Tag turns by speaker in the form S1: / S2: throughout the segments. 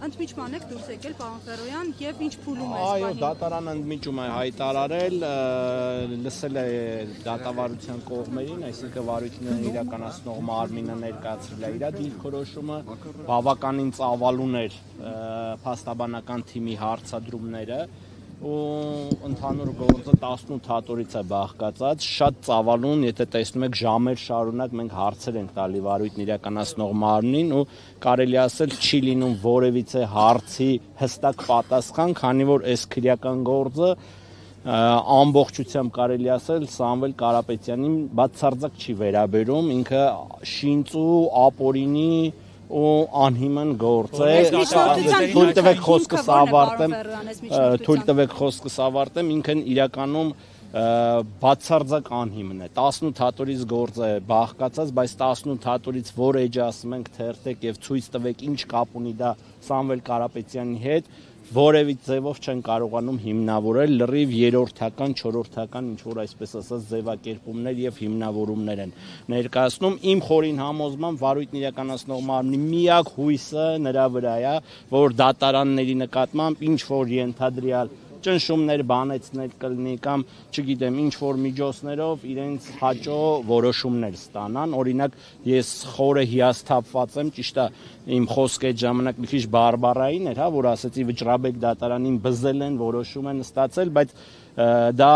S1: Ընդմիջման եք դուրս եկել, պարոն Ֆերոյան, եւ ինչ փուլում է
S2: Այո, դատարանը ընդմիջում է հայտարարել, լսել է դատավարության կողմերին, այսինքն վարույթներն իրականացնող մարմինը ներկայացրել է իր դիրքորոշումը, բավականին ծավալուն էր փաստաբանական թիմի հարցադրումները ու ընդհանուր գործը 18 հատորից է բաղկացած, շատ ծավալուն, եթե տեսնում եք ժամեր շարունակ մենք հարցեր ենք տալի վարույթն իրականացնող մարմնին ու կարելի ասել չի լինում որևիցե հարցի հստակ պատասխան, քանի որ այս քրեական գործը ամբողջությամբ կարելի ասել Սամվել Կարապետյանին բացարձակ չի վերաբերում, ինքը շինծու, ապօրինի ու անհիմն գործ է, թույլ տվեք խոսքս ավարտեմ, ինքն իրականում բացարձակ անհիմն է, 18 հատորից գործ է բաղկացած, բայց 18 հատորից որ էջ ասում ենք թերթեք եւ ցույց տվեք ինչ կապ ունի դա Սամվել Կարապետյանի հետ, որևիցե ձևով չեն կարողանում հիմնավորել, լրիվ երրորդական, չորրորդական, ինչ որ այսպես ասած ձևակերպումներ եւ հիմնավորումներ են ներկայացնում։ Իմ խորին համոզմամբ վարույթն իրականացնող մարմնի միակ հույսը նրա վրա է, որ դատարանների նկատմամբ ինչ որ ենթադրյալ ճնշումներ բանեցնել կլինի կամ չգիտեմ ինչ որ միջոցներով իրենց հաճո որոշումներ ստանան, օրինակ ես խորը հիասթափված եմ, ճիշտ է, իմ խոսքը այդ ժամանակ մի քիչ բարբառային էր, հա, որ ասեցի վճռաբեկ դատարանին բզել են, որոշում են ստացել, բայց դա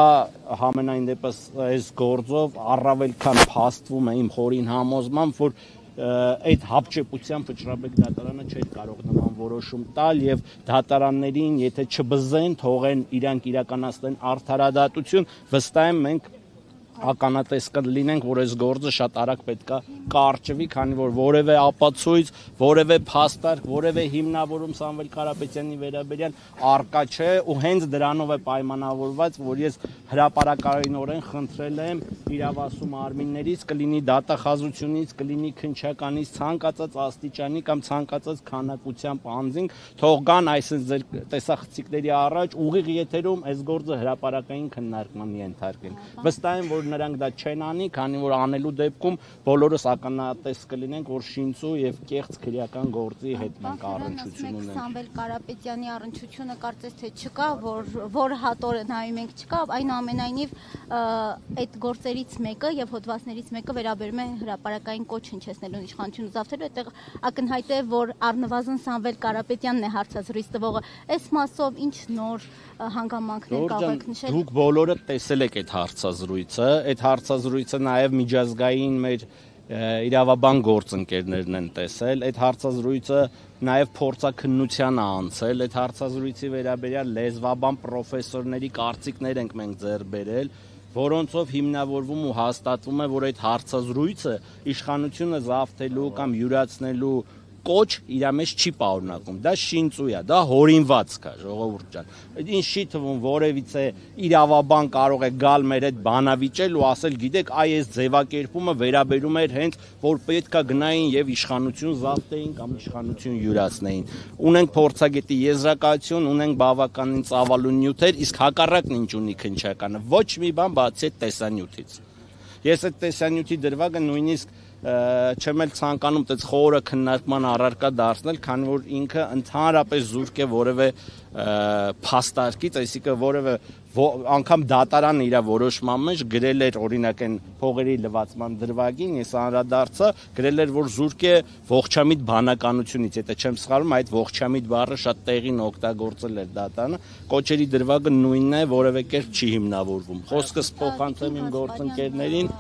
S2: համենայն դեպս այս գործով առավել քան փաստվում է իմ խորին համոզմամբ, որ այդ հապճեպությամբ վճռաբեկ դատարանը չէր կարող նման որոշում տալ եւ դատարաններին եթե չբզեն, թողեն իրանք իրականացնեն արդարադատություն, վստահ եմ մենք ականատես կլինենք, որ այս գործը շատ արագ պետքա կարճվի, քանի որ որևէ ապացույց, որևէ փաստարկ, որևէ հիմնավորում Սամվել Կարապետյանի վերաբերյալ արկա չէ ու հենց դրանով է պայմանավորված, որ ես հրապարակայնորեն խնդրել եմ իրավասու մարմիններից, կլինի դատախազությունից, կլինի քննչականից, ցանկացած աստիճանի կամ ցանկացած քանակությամբ անձինք թող գան այսպես ձեր տեսախցիկների առաջ ուղիղ եթերում այս գործը հրապարակային քննարկման ենթարկեն։ Վստահ եմ, որ նրանք դա չեն անի, քանի որ անելու դեպքում բոլորս ականատես կլինենք, որ շինծու եւ կեղծ քրեական գործի հետ մենք առնչություն ունենք։
S3: Սամվել Կարապետյանի առնչությունը կարծես թե չկա, որ հատորը նայում ենք չկա, այնուամենայնիվ այդ գործերից մեկը եւ հոդվածներից մեկը վերաբերում է հրապարակային կոչ հնչեցնելուն իշխանությունը զավթելու, այդտեղ ակնհայտ է, որ առնվազն Սամվել Կարապետյանն է հարցազրույց տվողը։ Այս մասով ինչ նոր հանգամանքներ կարող եք նշել։
S2: Դուք բոլորը տեսել եք այդ հարցազրույցը, այդ հարցազրույցը նաև միջազգային մեր իրավաբան գործընկերներն են տեսել, այդ հարցազրույցը նաև փորձաքննության է անցել, այդ հարցազրույցի վերաբերյալ լեզվաբան պրոֆեսորների կարծիքներ ենք մենք ձեռք բերել, որոնցով հիմնավորվում ու հաստատվում է, որ այդ հարցազրույցը իշխանությունը զավթելու կամ յուրացնելու կոչ իր մեջ չի պարունակում, դա շինծու է, դա հորինվածք է, ժողովուրդ ջան։ Ինչ չի թվում որևիցե իրավաբան կարող է գալ մեր այդ բանավիճել ու ասել, գիտեք, այս ձևակերպումը վերաբերում էր հենց որ պետքա գնային եւ իշխանություն զավթեին կամ իշխանություն յուրացնեին։ Ունենք փորձագետի եզրակացություն, ունենք բավականին ծավալուն նյութեր, իսկ հակառակն ինչ ունի քննչականը, ոչ մի բան բացի այդ տեսանյութից։ Ես այդ տեսանյութի դրվագը նույնիսկ չեմ էլ ցանկանում այդպես խորը քննարկման առարկա դարձնել, քանի որ ինքը ընդհանրապես զուրկ է որևէ փաստարկից, այսինքն որևէ անգամ դատարանը իր որոշման մեջ գրել էր օրինակ այն փողերի լվացման դրվագին, ես անդրադարձա, գրել էր, որ զուրկ է ողջամիտ բանականությունից, եթե չեմ սխալվում, այդ ողջամիտ բառը շատ տեղին օգտագործել էր դատարանը, կոչերի դրվագը նույնն է, որևէ կերպ չի հիմնավորվում։ Խոսքս փոխանցեմ իմ գործընկերներին։